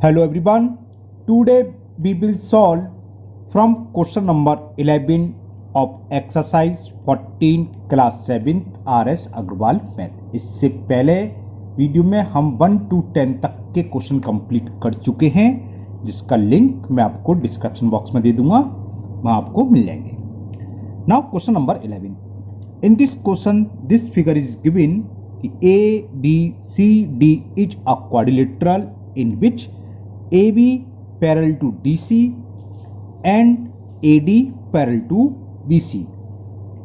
Hello everyone. Today we will solve from question number 11 of exercise 14 class 7th RS Agarwal math. इससे पहले video में हम 1 to 10 तक के क्वेश्चन कंप्लीट कर चुके हैं, जिसका लिंक मैं आपको डिस्क्रिप्शन बॉक्स में दे दूंगा, वहां आपको मिल जाएंगे। Now question number 11। In this question this figure is given कि ABCD is a quadrilateral in which AB parallel to DC and AD parallel to BC।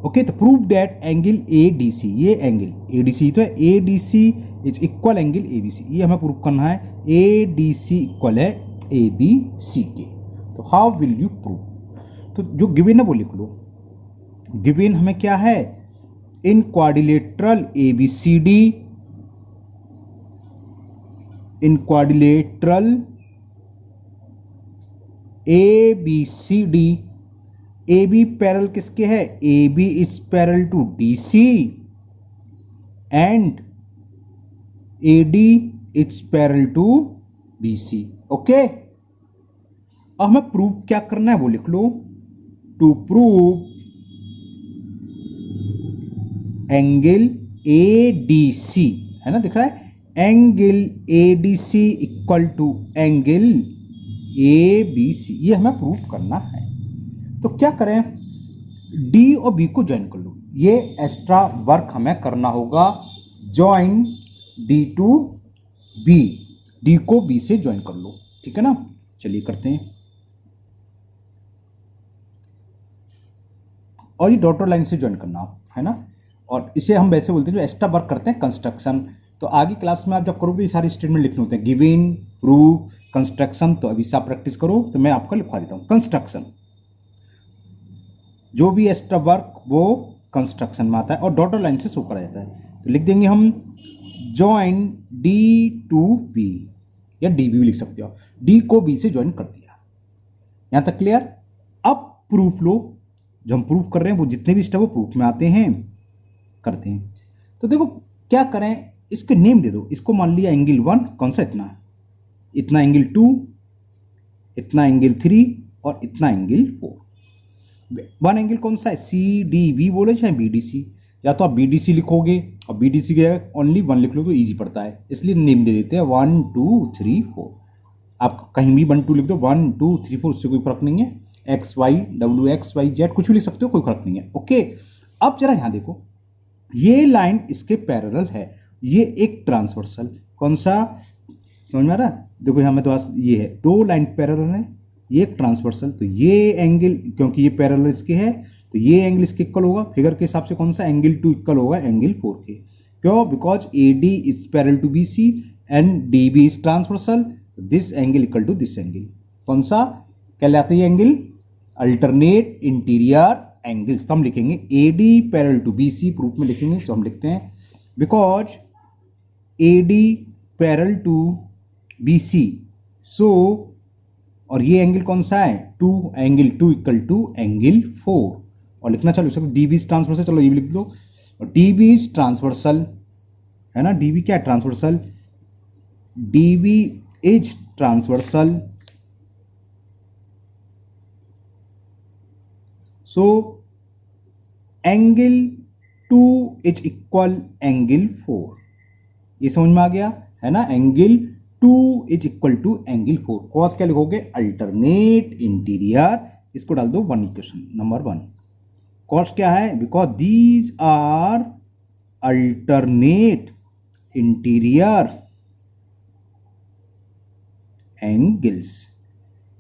Okay, तो प्रूव दैट एंगल ADC, ये angle ADC तो है, ADC is equal angle ABC, ये हमें prove करना है। ADC equal है ABC के। तो हाउ विल यू प्रूव? तो जो गिवन है वो लिख लो। गिवन हमें क्या है? In quadrilateral ABCD, in quadrilateral ABCD, AB parallel किसके है? AB is parallel to DC and AD is parallel to BC। Okay, अब हमें प्रूव क्या करना है वो लिख लो। टू प्रूव एंगल ADC, है ना, दिख रहा है, angle ADC equal to angle ABC, ये हमें प्रूव करना है। तो क्या करें? D और B को ज्वाइन कर लो। ये एक्स्ट्रा वर्क हमें करना होगा। Join D to B, D को B से ज्वाइन कर लो, ठीक है ना। चलिए करते हैं। और ये डॉटर लाइन से ज्वाइन करना, है ना। और इसे हम वैसे बोलते हैं, जो एक्स्ट्रा वर्क करते हैं, कंस्ट्रक्शन। तो आगे क्लास में आप जब करोगे तो ये सारे स्टेटमेंट लिखने होते हैं, गिवन, प्रूव, कंस्ट्रक्शन। तो अभी से आप प्रैक्टिस करो, तो मैं आपको लिखवा देता हूं। कंस्ट्रक्शन, जो भी एक्स्ट्रा वर्क वो कंस्ट्रक्शन में आता है और डॉटर लाइन से शो करा जाता है। तो लिख देंगे हम ज्वाइन D टू B, या DB भी लिख सकते हो। D को B से ज्वाइन कर दिया। यहां तक क्लियर? अब प्रूफ लो। जो हम प्रूफ कर रहे हैं वो जितने भी स्टेप वो प्रूफ में आते हैं, करते हैं। तो देखो क्या करें, इसके नेम दे दो। इसको मान लिया एंगल 1, कौन सा? इतना, इतना एंगल 2, इतना एंगल 3 और इतना एंगल 4। वन एंगल कौन सा है? CDB बोले चाहे BDC, या तो आप BDC लिखोगे और BDC के ओनली 1 लिख लो तो इजी पड़ता है, इसलिए नेम दे देते हैं 1 2 3 4। आप कहीं भी 1 2 लिख दो, 1 2 3 4, उससे कोई फर्क नहीं है। XY W X Y Z कुछ भी लिख सकते हो, कोई फर्क नहीं है। ओके, अब जरा यहां देखो, ये लाइन इसके पैरेलल है, ये एक ट्रांसवर्सल, कौन सा? समझ में आ रहा? देखो यहां में तो ये है, दो लाइन पैरेलल है, ये एक ट्रांसवर्सल। तो ये एंगल, क्योंकि ये पैरेलल इसके है, तो ये एंगल इसके इक्वल होगा। फिगर के हिसाब से कौन सा? एंगल 2 इक्वल होगा एंगल 4 के। क्यों? Because AD is parallel to BC and DB is transversal. This angle equal to this angle, कौन सा कहलाता है? ये एंगल अल्टरनेट इंटीरियर एंगल्स। तो हम लिखेंगे AD parallel to BC, proof में लिखेंगे। तो हम लिखते हैं because AD parallel to BC, so, और ये एंगल कौन सा है? 2, एंगल 2 इक्वल टू एंगल 4। और लिखना चालू सकते DB इज ट्रांसवर्सल, चलो ये भी लिख दो। और DB इज ट्रांसवर्सल, है ना। DB क्या है? Transversal. DB is transversal, so angle 2 is equal angle 4। ये समझ में आ गया, है ना। Angle 2 is equal to angle 4। Cause क्या लिखोगे? Alternate interior. इसको डाल दो 1 इक्वेशन नंबर 1। कॉस क्या है? Because these are alternate interior angles.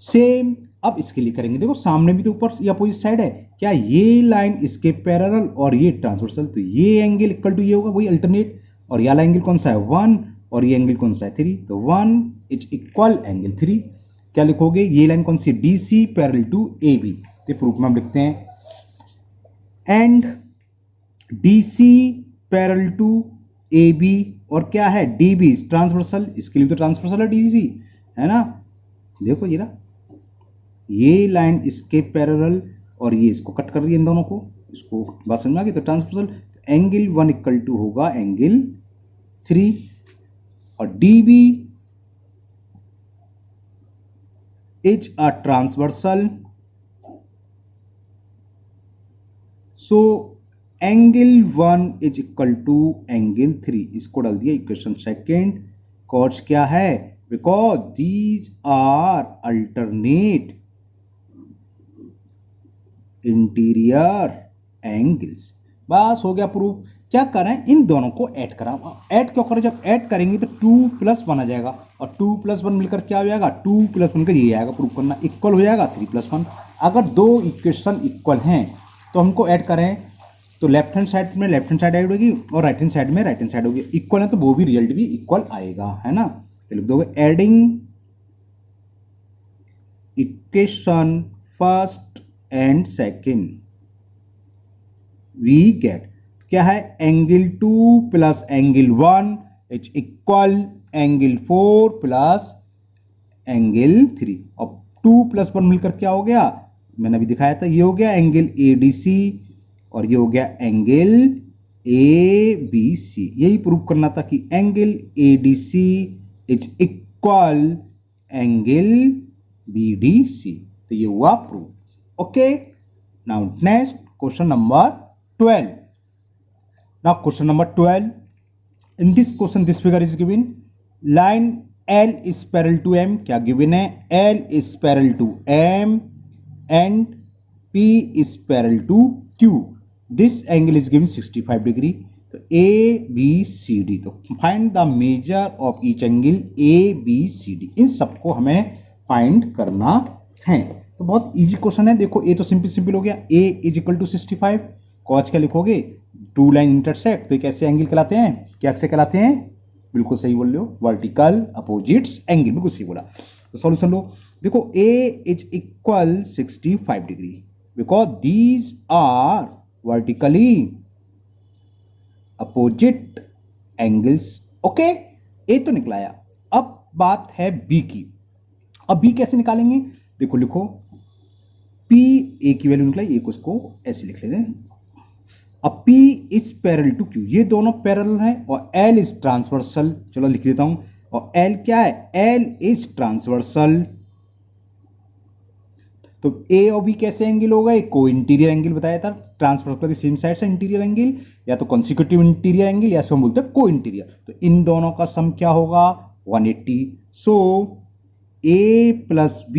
Same अब इसके लिए करेंगे। देखो सामने भी तो ऊपर या अपोजिट साइड है, क्या ये लाइन इसके पैरेलल और ये ट्रांसवर्सल, तो ये एंगल इक्वल टू ये होगा, वही अल्टरनेट। और ये वाला एंगल कौन सा है? 1, और ये एंगल कौन सा है? 3। तो 1 इज इक्वल एंगल 3। क्या लिखोगे? ये लाइन कौन सी? DC parallel to AB। तो प्रूफ में हम लिखते हैं and DC parallel to AB, और क्या है? DB is transversal. इसके लिए तो ट्रांसवर्सल है DC, है ना। देखो ये रहा, ये लाइन इसके पैरेलल और ये इसको कट कर रही है, इन दोनों को। इसको बात समझ में आ गई। तो ट्रांसवर्सल एंगल 1 इक्वल टू होगा एंगल 3 और D B is a transversal, so angle 1 is equal to angle 3। इसको डाल दिया इक्वेशन सेकेंड। कॉज क्या है? Because these are alternate interior angles. बस हो गया प्रूफ। क्या करें? इन दोनों को ऐड करा। ऐड क्यों करें? जब ऐड करेंगे तो 2+1 आ जाएगा, और 2+1 मिलकर क्या हो जाएगा? 2+1 का ये आएगा, प्रूफ करना इक्वल हो जाएगा 3+1। अगर दो इक्वेशन इक्वल हैं तो हमको ऐड करें तो लेफ्ट हैंड साइड में लेफ्ट हैंड साइड ऐड होगी और राइट हैंड साइड में राइट हैंड साइड होगी। इक्वल है तो वो भी रिजल्ट भी इक्वल आएगा, है ना। तो लिख दोगे adding equation first and second we get क्या है? Angle 2 plus angle 1 is equal angle 4 plus angle 3। और 2+1 मिलकर क्या हो गया? मैंने अभी दिखाया था, ये हो गया एंगल ADC और ये हो गया एंगल ABC। यही प्रूव करना था कि angle ADC is equal angle BDC। तो ये हुआ proof. Okay, now next question number 12। Now question number 12. In this question, this figure is given. Line L is parallel to M. क्या given है? L is parallel to M and P is parallel to Q. This angle is given 65 degree. तो A, B, C, D. तो find the measure of each angle A, B, C, D. इन सबको हमें find करना है। तो बहुत easy question है। देखो A तो सिंपल हो गया। A is equal to 65। Cause क्या लिखोगे? टू लाइन इंटरसेक्ट, तो कैसे एंगल कहलाते हैं? क्या से कहलाते हैं? बिल्कुल सही बोल रहे हो, वर्टिकल अपोजिट्स एंगल। बिल्कुल सही बोला। तो सॉल्यूशन लो। देखो A is equal 65 degree because these are vertically opposite angles. Okay, A तो निकलाया। अब बात है बी की। अब बी कैसे निकालेंगे? देखो लिखो P, ए की वैल्यू निकलाई, एक उसको ऐसे लिख लेते हैं। अब P is parallel to Q, ये दोनों पैरेलल हैं, और L इज ट्रांसवर्सल। चलो लिख देता हूं। और L क्या है? L is transversal. तो A और B कैसे एंगल हो गए? को इंटीरियर एंगल बताया था। ट्रांसवर्सल सेम साइड से इंटीरियर एंगल, या तो कॉन्सिक्यूटिव इंटीरियर एंगल, या हम बोलते हैं को इंटीरियर। तो इन दोनों का सम क्या होगा? 180। So A plus B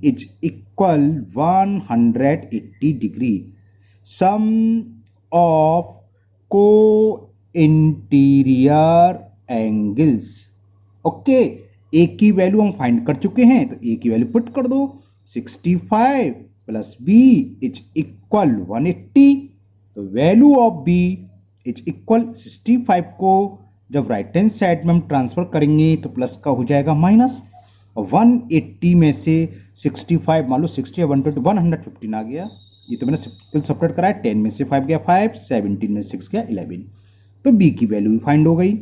is equal 180 degree. Sum of co interior angles. Okay, A की वैल्यू हम फाइंड कर चुके हैं, तो ए की वैल्यू पुट कर दो। 65 प्लस बी इज इक्वल 180। तो value of B is equal 65 को जब राइट हैंड साइड में हम ट्रांसफर करेंगे तो प्लस का हो जाएगा माइनस। और 180 में से 65 मान लो 60 120 115 आ गया। ये तो मैंने सेपरेट कराया। 10 में से 5 गया 5, 17 में 6 गया 11। तो बी की वैल्यू भी फाइंड हो गई।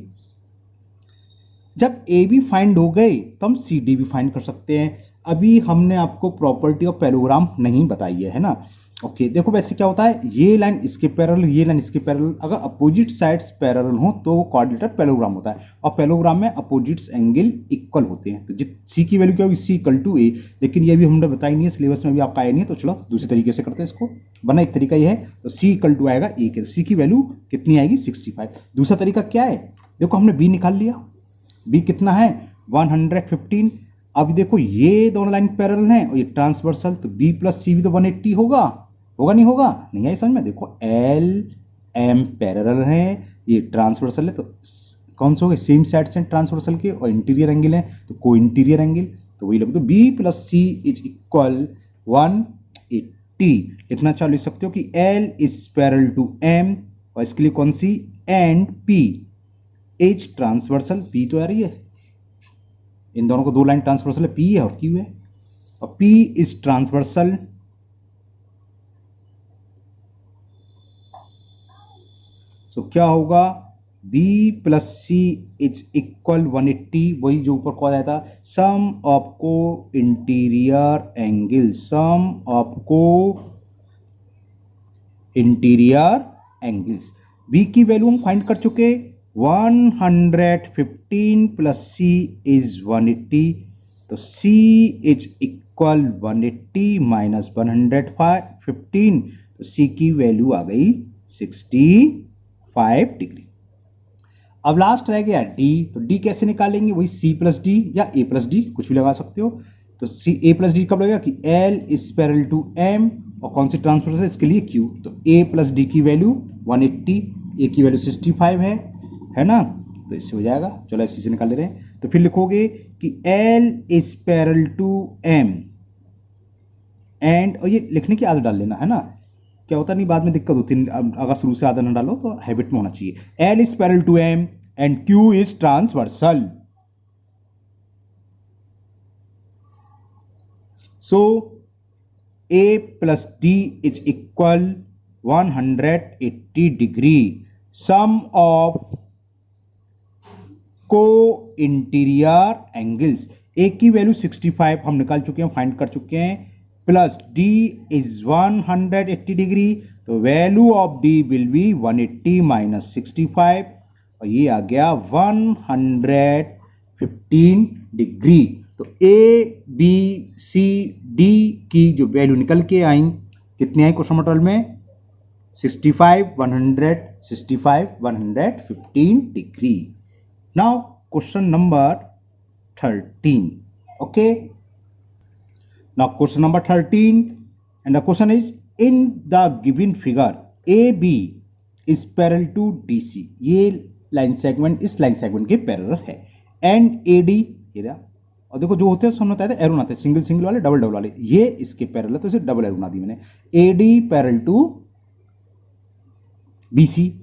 जब ए भी फाइंड हो गए तो हम सी डी भी फाइंड कर सकते हैं। अभी हमने आपको प्रॉपर्टी ऑफ पैरेललोग्राम नहीं बताई है ना। ओके, देखो वैसे क्या होता है, ये लाइन इसके पैरेलल, ये लाइन इसके पैरेलल, अगर अपोजिट साइड्स पैरेलल हो तो वो क्वाड्रिलेटरल पैरेललोग्राम होता है। और पैरेललोग्राम में अपोजिट्स एंगल इक्वल होते हैं। तो सी की वैल्यू क्या होगी? सी इक्वल टू ए। लेकिन ये भी हमने बताई नहीं है, सिलेबस में भी आपका आया नहीं है। तो चलो दूसरे तरीके से करते हैं इसको, वरना एक तरीका ये है। तो सी इक्वल टू आएगा ए के, तो सी की वैल्यू कितनी आएगी? 65। दूसरा तरीका क्या है? देखो हमने बी निकाल लिया। बी कितना है? 115। अब देखो ये दोनों लाइन पैरेलल हैं और ये ट्रांसवर्सल, तो बी प्लस सी भी तो 180 होगा। होगा नहीं होगा? नहीं आई समझ में? देखो एल एम पैरेलल है, ये ट्रांसवर्सल है, तो कौन से हो गए? सेम साइड से ट्रांसवर्सल के, और इंटीरियर एंगल है तो को इंटीरियर एंगल। तो वही लग दो, B plus C is equal 180। लिखना चाहो लिख सकते हो कि L is parallel to M, और इसके लिए कौन सी? And P is transversal. P तो आ रही है, इन दोनों को दो लाइन ट्रांसवर्सल है, पी है और क्यू है। और पी इज ट्रांसवर्सल, तो क्या होगा? B plus C is equal 180। वही जो ऊपर कहा जाता है, sum of co interior angle, sum of co interior angles. B की वैल्यू हम फाइंड कर चुके, 115 प्लस C इज 180। तो C इज इक्वल 180 माइनस 115, तो सी की वैल्यू आ गई 65 डिग्री। अब लास्ट रह गया डी, तो डी कैसे निकालेंगे, वही सी प्लस डी या ए प्लस डी कुछ भी लगा सकते हो। तो सी ए प्लस डी कब लगेगा कि L is parallel to M, और कौन सी ट्रांसफर है इसके लिए क्यू, तो ए प्लस डी की वैल्यू 180, ए की वैल्यू 65 है ना, तो इससे हो जाएगा। चलो ऐसे से निकाल ले रहे हैं, तो फिर लिखोगे कि L is parallel to M and, और ये लिखने की आदत डाल लेना है ना, क्या होता नहीं बाद में दिक्कत होती है अगर शुरू से आदत ना डालो, तो हैबिट में होना चाहिए। L is parallel to M and Q is transversal. So A plus D is equal 180 degree. Sum of co-interior angles. A की वैल्यू 65 हम निकाल चुके हैं, फाइंड कर चुके हैं, प्लस D is 180 डिग्री, तो value of D will be 180 minus 65, और ये आ गया 115 डिग्री। तो ए बी सी डी की जो वैल्यू निकल के आई, कितनी आई क्वेश्चन मटेरियल में, 65 115 degree. Now question number 13, okay. Now question number 13 and the question is in the given figure A B is parallel to D C, ये line segment इस line segment के पैरेलल है, एंड ए डी, और देखो जो होते हैं हमने बताया था एरो बनाते हैं, सिंगल सिंगल वाले, डबल डबल वाले, ये इसके पैरेलल है, तो इसे डबल एरो बना दी मैंने। A D parallel to B C,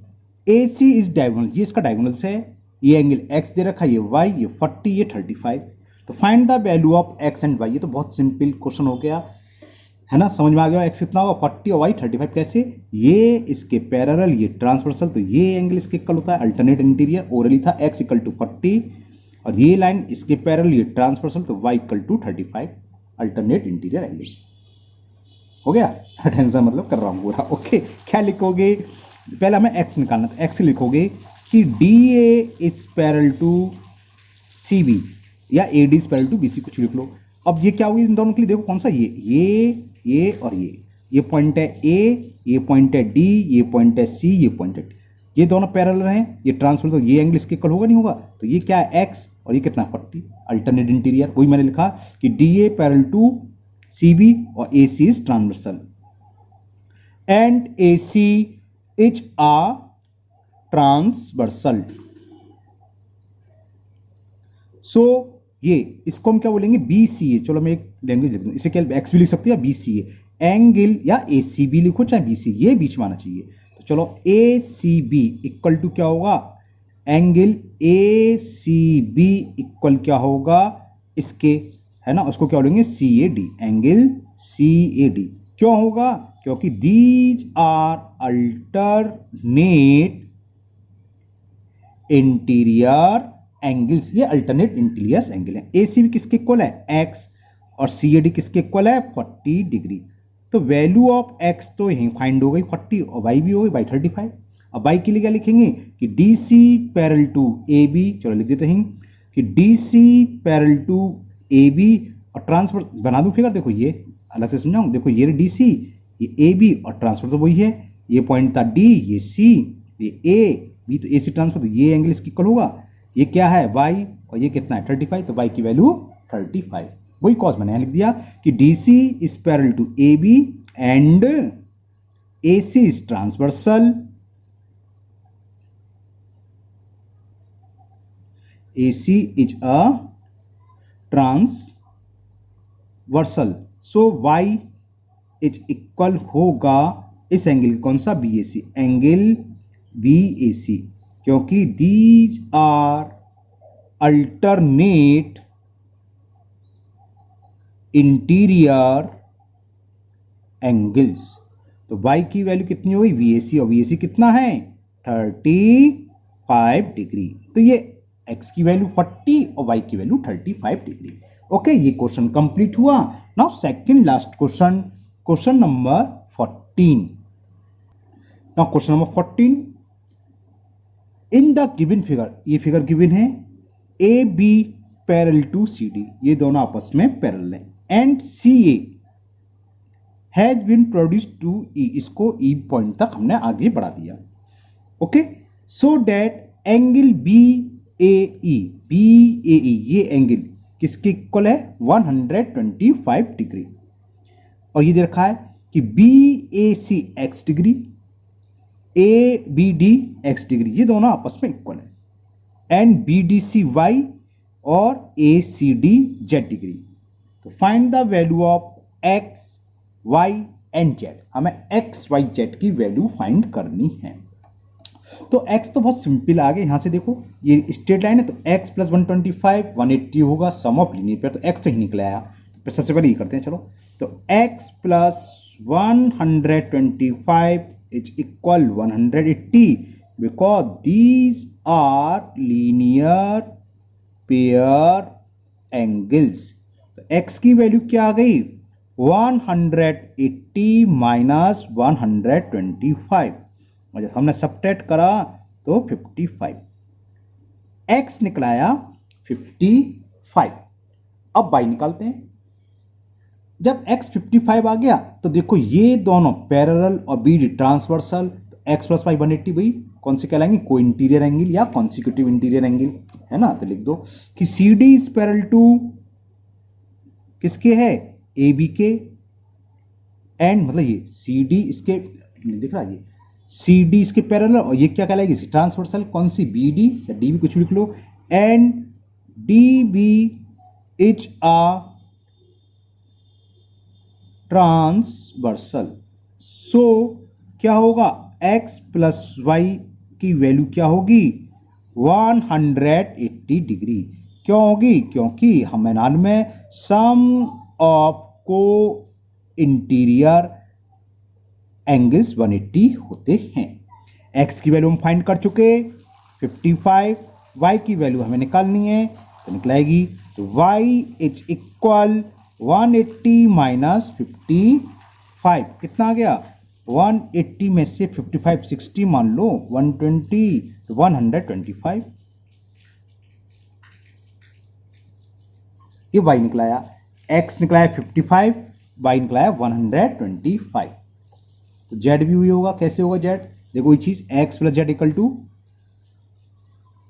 A C is diagonal, ये इसका डायगोनल है, ये एंगल एक्स दे रखा है, ये वाई, ये 40, ये 35, तो find the value of X and Y. ये तो बहुत सिंपल क्वेश्चन हो गया है ना, समझ में आ गया। एक्स कितना होगा 40 और वाई 35, कैसे, ये इसके पैरेलल, ये ट्रांसवर्सल, तो ये एंगल इसके इक्वल होता है, अल्टरनेट इंटीरियर, ओरली था एक्स इक्वल टू 40, और ये लाइन इसके पैरेलल, ये ट्रांसवर्सल, तो y equal to 35, alternate interior angle हो गया। टेंशन मतलब कर रहा हूँ पूरा, ओके। क्या लिखोगे, पहले हमें x निकालना था, x लिखोगे कि DA is parallel to CB या AD is parallel to BC, कुछ लिख लो। अब ये क्या हुई इन दोनों के लिए, देखो कौन सा, ये और ये पॉइंट है A, ये पॉइंट है D, ये पॉइंट है C, ये पॉइंट है D, ये दोनों पैरेलल हैं, ये ट्रांसफर, तो ये एंगल इसके इक्वल होगा नहीं होगा, तो ये क्या है x, और ये कितना 40, अल्टरनेट इंटीरियर, वही मैंने लिखा कि DA पैरेलल टू CB और AC is transversal and AC is a transversal. So ये इसको हम क्या बोलेंगे, BCA, चलो मैं एक लैंग्वेज लिख दूं, इसे क्या x भी लिख सकते हैं या BCA, एंगल या ACB लिखो चाहे BC, ये बीच में आना चाहिए। तो चलो ACB इक्वल टू क्या होगा, एंगल ACB इक्वल क्या होगा इसके, है ना, उसको क्या बोलेंगे CAD, एंगल CAD। क्यों होगा, क्योंकि these are alternate interior angles, ये अल्टरनेट इंटीरियर एंगल है। ACB किसके इक्वल है, x, और CAD किसके इक्वल है, 40 डिग्री। तो वैल्यू ऑफ x तो यहीं फाइंड हो गई 40, और y भी हो गई बाई 35। अब y के लिए क्या लिखेंगे कि DC पैरेलल टू AB, चलो लिख देते हैं कि DC पैरेलल टू AB, और ट्रांसफर बना दूं फिगर, देखो ये अलग से समझाऊं, देखो ये DC, ये AB, और ट्रांसफर तो वही है, ये पॉइंट था D, ये C, ये A B, तो AC ट्रांसफर, तो ये एंगल इसकी इक्वल होगा, ये क्या है y, और ये कितना है 35, तो y की वैल्यू 35, वही कॉज मैंने लिख दिया कि DC is parallel to AB and AC is transversal, AC is a transversal. So y is equal होगा इस एंगल कौन सा, BAC, एंगल BAC, क्योंकि these are alternate interior angles. तो y की वैल्यू कितनी होगी, VAC, और VAC कितना है 35 डिग्री, तो ये x की वैल्यू 40 और y की वैल्यू 35 डिग्री। ओके, ये क्वेश्चन कंप्लीट हुआ। Now second last question, question number 14। Now question number 14, in the given figure, ये फिगर गिवन है, AB parallel to C D, ये दोनों आपस में पैरेलल है, and C A has been produced to E, इसको E point तक हमने आगे बढ़ा दिया। Okay, so that angle B A E, ये एंगल किसके इक्वल है 125 डिग्री, और ये दे रखा है कि B A C x degree, A B D x degree, ये दोनों आपस में इक्वल है, and B D C y और A C D z degree. तो find the value of x y and z, हमें एक्स वाई जेड की value find करनी है। तो x तो बहुत सिंपल आ गया, यहां से देखो ये स्ट्रेट लाइन है, तो x प्लस 125 180 होगा, सम ऑफ लीनियर पेयर, तो x तो ही निकल आया। तो सबसे पहले ये करते हैं, चलो, तो x plus 125 is equal 180 because these are linear pair angles. तो x की वैल्यू क्या आ गई 180 माइनस 125, और जब हमने सब्ट्रैक्ट करा तो 55, x निकलाया 55। अब y निकालते हैं। जब x 55 आ गया तो देखो ये दोनों पैरेलल और बी डी ट्रांसवर्सल, तो x प्लस वाई 180 भाई कौन से कहलाएंगे, को इंटीरियर एंगल या कॉन्सिक्यूटिव इंटीरियर एंगल, है ना। तो लिख दो कि C D is parallel to किसके है, ए बी के, एंड मतलब ये सी डी इसके दिख रहा है, ये सी डी इसके पैरेलल, और ये क्या कहलाएगी ट्रांसवर्सल, कौन सी, बी डी या डी बी, कुछ भी लिख लो, and D B is a transversal. So क्या होगा x प्लस वाई की वैल्यू क्या होगी 180 डिग्री। क्यों होगी, क्योंकि हमें नाम में सम ऑफ को इंटीरियर एंगल्स 180 होते हैं। x की वैल्यू हम फाइंड कर चुके 55, y की वैल्यू हमें निकालनी है, तो निकलाएगी तो y इज इक्वल 180 माइनस 55, कितना आ गया 180 में से 55 60 मान लो 120, तो 125, ये y निकलाया, x निकलाया 55, y निकलाया 125। तो z भी हुई होगा, कैसे होगा z, देखो ये चीज x plus z equal to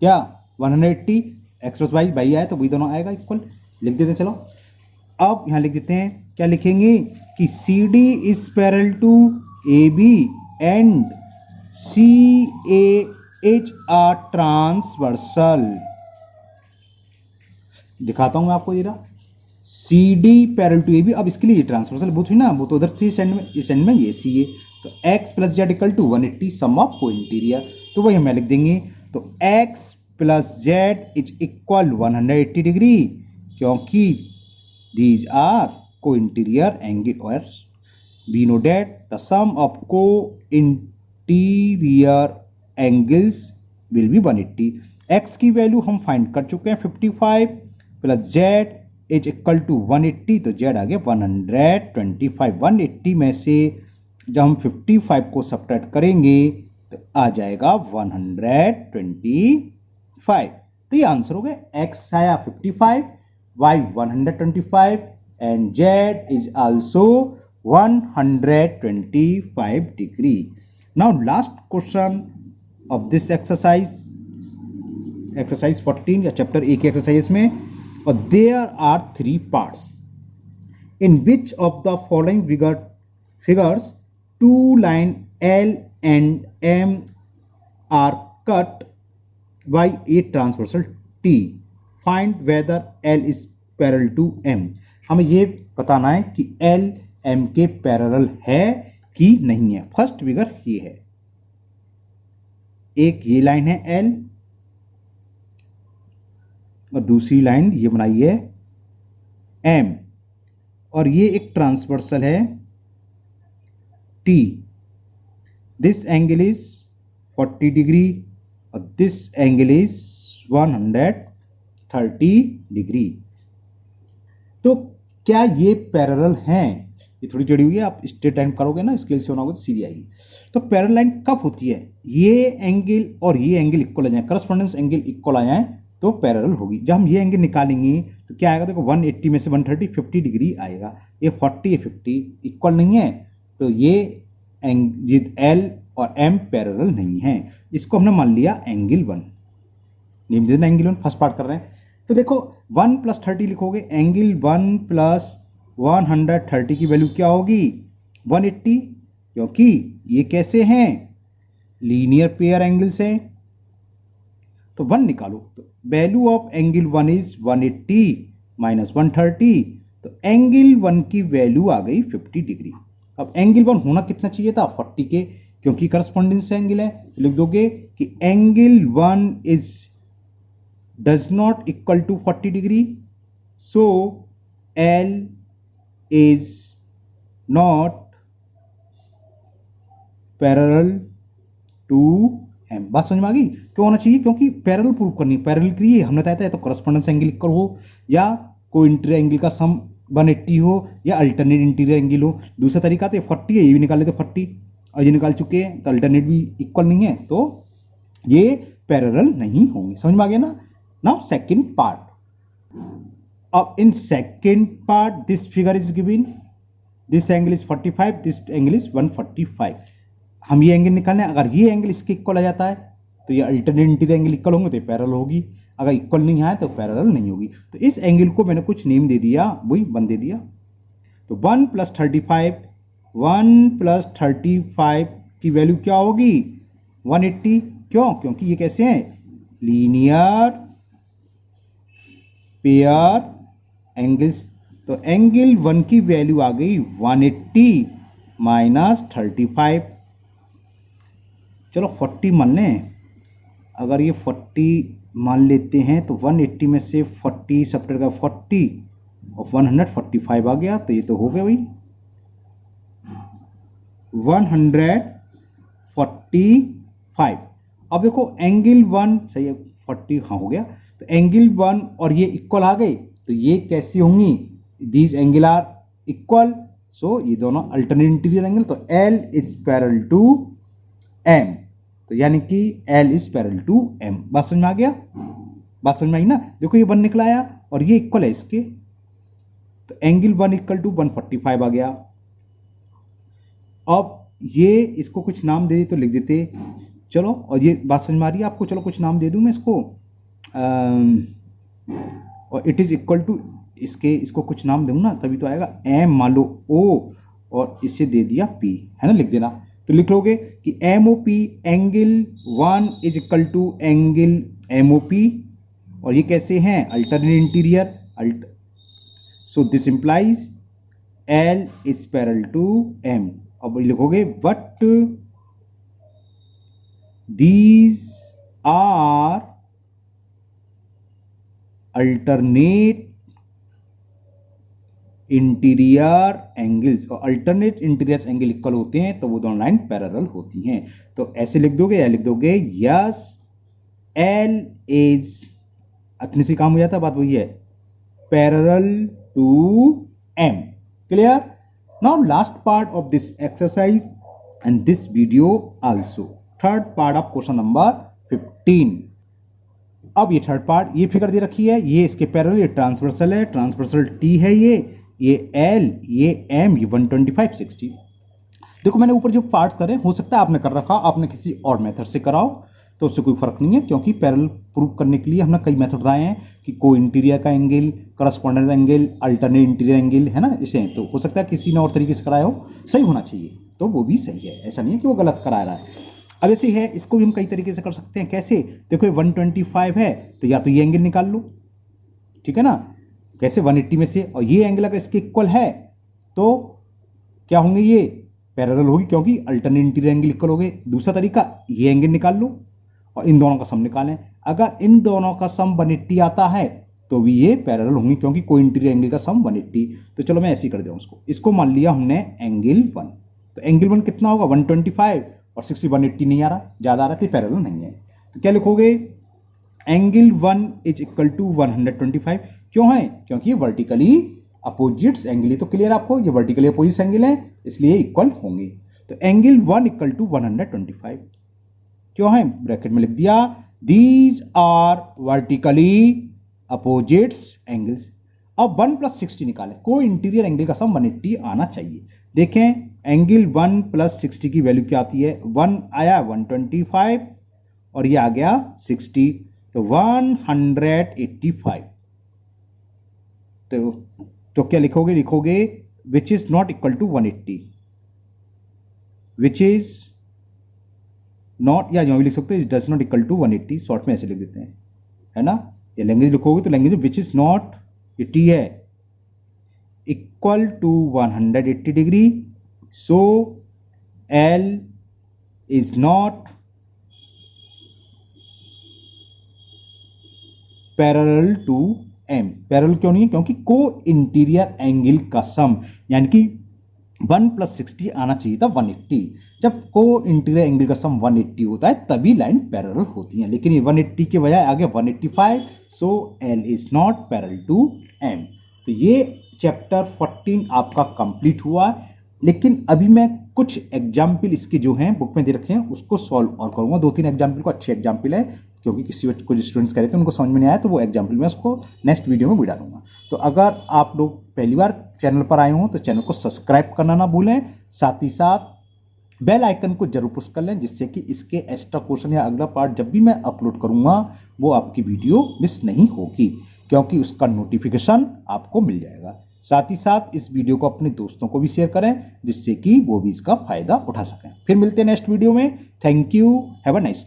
क्या 180, x प्लस वाई वाई आया तो वही दोनों आएगा इक्वल, लिख देते हैं। चलो अब यहां लिख देते हैं, क्या लिखेंगे कि C D is parallel to A B and C A is a transversal. दिखाता हूं मैं आपको, जरा C D parallel to A B, अब इसके लिए ट्रांसवर्सल बहुत हुई ना, वो तो उधर थी इस एंड में, इस एंड में ये सी ए, तो x plus z equal to 180 sum of co interior, तो वही हमें लिख देंगे, तो x plus z is equal 180 degree, क्योंकि these are co-interior angle, or we know that the sum of co-interior angles will be 180। x की value हम find कर चुके हैं 55 plus z is equal to 180, तो z आ गया 125। 180 में से जब हम 55 को सब्ट्रैक्ट करेंगे तो आ जाएगा 125, तो ये आंसर हो गया, x आया 55, y 125 and z is also 125 degree. Now last question of this exercise 14 या चैप्टर ए की एक्सरसाइज में, और there are 3 parts in which of the following figures 2 line L and M are cut by a transversal T. Find whether L is parallel to M। हमें ये बताना है कि L M के पैरेलल है कि नहीं है। फर्स्ट फिगर ये है, एक ये लाइन है L और दूसरी लाइन ये बनाई है M, और ये एक ट्रांसवर्सल है T। This angle is 40 degree और दिस एंगल इज 130 डिग्री। तो क्या ये पैरेलल हैं, ये थोड़ी जड़ी हुई है, आप स्ट्रेट लाइन करोगे ना स्केल से होना होगा तो सीधी आएगी। तो पैरेलल लाइन कब होती है, ये एंगल और ये एंगल इक्वल आ जाए, करस्पॉन्डेंस एंगल इक्वल आ जाए तो पैरेलल होगी। जब हम ये एंगल निकालेंगे तो क्या आएगा, देखो 180 में से 130 50 डिग्री आएगा। ये 40 ये 50 इक्वल नहीं है, तो ये एल और एम पैरेलल नहीं है। इसको हमने मान लिया एंगल 1, नेम दे देना एंगल 1, फर्स्ट पार्ट कर रहे हैं। तो देखो 1 + 30 लिखोगे, एंगल 1 + 130 की वैल्यू क्या होगी 180, क्योंकि ये कैसे हैं लीनियर पेयर एंगल्स हैं। तो 1 निकालो, तो value of angle 1 is 180 minus 130, तो एंगल 1 की वैल्यू आ गई 50 डिग्री। अब एंगल 1 होना कितना चाहिए था 40 के, क्योंकि करस्पॉन्डेंस एंगल है। तो लिख दोगे कि angle 1 is does not equal to 40 degree, so L is not parallel to M. बात समझ में आ गई? क्यों होना चाहिए, क्योंकि पैरेलल प्रूव करनी है। पैरेलल के लिए हमने बताया था तो करस्पॉन्डेंस एंगल इक्वल हो, या कोई इंटीरियर एंगल का सम 180 हो, या अल्टरनेट इंटीरियर एंगल हो। दूसरा तरीका तो 40 है, ये भी निकाले तो 40 और ये निकाल चुके हैं, तो अल्टरनेट भी इक्वल नहीं है, तो ये पैरेलल नहीं होंगे। समझ में आ गया ना? Now second part. अब in second part this figure is given, this angle is 45, this angle is 145। हम ये एंगल निकालने, अगर ये एंगल इसके इक्वल आ जाता है तो ये अल्टरनेट इंटीरियर एंगल इक्वल होंगे तो ये पैरेलल होगी, अगर इक्वल नहीं आए तो पैरेलल नहीं होगी। तो इस एंगल को मैंने कुछ नेम दे दिया, वही 1 दे दिया। तो 1 + 35, 1 + 35 की वैल्यू क्या होगी 180। क्यों? क्योंकि ये कैसे हैं लीनियर पेयर एंगल्स। तो एंगल 1 की वैल्यू आ गई 180 माइनस 35। चलो 40 मान लें, अगर ये 40 मान लेते हैं तो 180 में से 40 सब्ट्रैक्ट का 40 और 145 आ गया, तो ये तो हो गया भाई 145। अब देखो एंगल 1 सही है 40, हाँ हो गया। तो एंगल 1 और ये इक्वल आ गए, तो ये कैसी होंगी, these angle are equal, so ये दोनों अल्टरनेट इंटीरियर एंगल। तो L is parallel to M, तो यानी कि L is parallel to M। बात समझ में आ गया? बात समझ में आई ना? देखो ये 1 निकला आया और ये इक्वल है इसके, तो एंगल 1 = 145 आ गया। अब ये इसको कुछ नाम दे दी तो लिख देते, चलो, और ये बात समझ में आ रही है आपको? चलो कुछ नाम दे दूं मैं इसको, और इट इज इक्वल टू इसको कुछ नाम दूं ना तभी तो आएगा। M मान लो O और इसे दे दिया P, है ना, लिख देना। तो लिख लोगे कि MOP angle 1 is equal to angle MOP, और ये कैसे हैं alternate interior, so this implies L is parallel to M। अब लिखोगे but these are alternate interior angles, और अल्टरनेट इंटीरियर एंगल इक्वल होते हैं तो वो दोनों लाइन पैरेलल होती हैं। तो ऐसे लिख दोगे, या लिख दोगे यस L इज, इतने से काम हो जाता है, बात वही है, parallel to M। Clear? Now last part of this exercise and this video also, third part of question number 15। अब ये थर्ड पार्ट, ये फिगर दे रखी है, ये इसके पैरेलल, ये ट्रांसवर्सल है, ट्रांसवर्सल T है, ये L, ये M, ये 125 60। देखो मैंने ऊपर जो पार्ट्स करे, हो सकता है आपने कर रखा, आपने किसी और मेथड से कराओ तो उससे कोई फर्क नहीं है, क्योंकि पैरेलल प्रूव करने के लिए हमने कई मेथड बताए हैं कि को इंटीरियर का angle, correspondence angle, alternate interior angle, है ना, इसे तो हो सकता है किसी ने और तरीके से कराया हो, सही होना चाहिए तो वो भी सही है, ऐसा नहीं है कि वो गलत करा रहा है। अब ऐसे है, इसको भी हम कई तरीके से कर सकते हैं। कैसे? देखो 125 है तो या तो ये एंगल निकाल लो, ठीक है ना, कैसे 180 में से, और ये एंगल अगर इसके इक्वल है तो क्या होंगे, ये पैरेलल होगी क्योंकि अल्टरनेट इंटीरियर एंगल इक्वल हो गए। दूसरा तरीका, ये एंगल निकाल लो और इन दोनों का सम निकालें, अगर इन दोनों का सम 180 आता है तो भी ये पैरेलल होंगे क्योंकि कोई इंटीरियर एंगल का सम 180। तो चलो मैं ऐसे ही कर दे रहा हूँ इसको मान लिया हमने एंगल 1, तो एंगल 1 कितना होगा 125 और 60 180 नहीं आ रहा, ज़्यादा आ रहा है, तो पैरेलल नहीं है। तो क्या लिखोगे, एंगल 1 इज इक्वल टू 125। क्यों है? क्योंकि ये वर्टिकली अपोजिट्स एंगल है, तो क्लियर आपको, ये वर्टिकली अपोजिट एंगल है इसलिए इक्वल होंगे। तो एंगल 1 इक्वल टू 125 क्यों है, ब्रैकेट में लिख दिया these are vertically opposites angles. अब 1 + 60 निकालें, को इंटीरियर एंगल का सम 180 आना चाहिए। देखें एंगल 1 + 60 की वैल्यू क्या आती है, 1 आया 125 और ये आ गया 60, तो 185। तो क्या लिखोगे, लिखोगे which is not equal to 180, which is not, या यहां भी लिख सकते हो is does not equal to 180, short में ऐसे लिख देते हैं, है ना। ये लैंग्वेज लिखोगे तो लैंग्वेज विच इज नॉट 80 है, equal to 180 degree, so L is not parallel to M। Parallel क्यों नहीं है, क्योंकि को इंटीरियर एंगल का सम यानी कि 1 + 60 आना चाहिए था 180। जब को इंटीरियर एंगल का सम 180 होता है तभी लाइन पैरेलल होती है, लेकिन ये 180 के बजाय आ गया 185, so L is not parallel to M। तो ये चैप्टर 14 आपका कंप्लीट हुआ, लेकिन अभी मैं कुछ एग्जाम्पल इसके जो हैं बुक में दे रखे हैं उसको सॉल्व और करूंगा। 2-3 एग्जाम्पल को अच्छे एग्जाम्पल है, क्योंकि किसी कुछ स्टूडेंट्स कह रहे थे उनको समझ में नहीं आया, तो वो एग्जाम्पल मैं उसको नेक्स्ट वीडियो में भी डालूंगा। तो अगर आप लोग पहली बार चैनल पर आए हो तो चैनल को सब्सक्राइब करना ना भूलें, साथ ही साथ बेल आइकन को जरूर पुश कर लें, जिससे कि इसके एक्स्ट्रा क्वेश्चन या अगला पार्ट जब भी मैं अपलोड करूंगा वो आपकी वीडियो मिस नहीं होगी, क्योंकि उसका नोटिफिकेशन आपको मिल जाएगा। साथ ही साथ इस वीडियो को अपने दोस्तों को भी शेयर करें, जिससे कि वो भी इसका फायदा उठा सकें। फिर मिलते हैं नेक्स्ट वीडियो में। Thank you, have a nice day.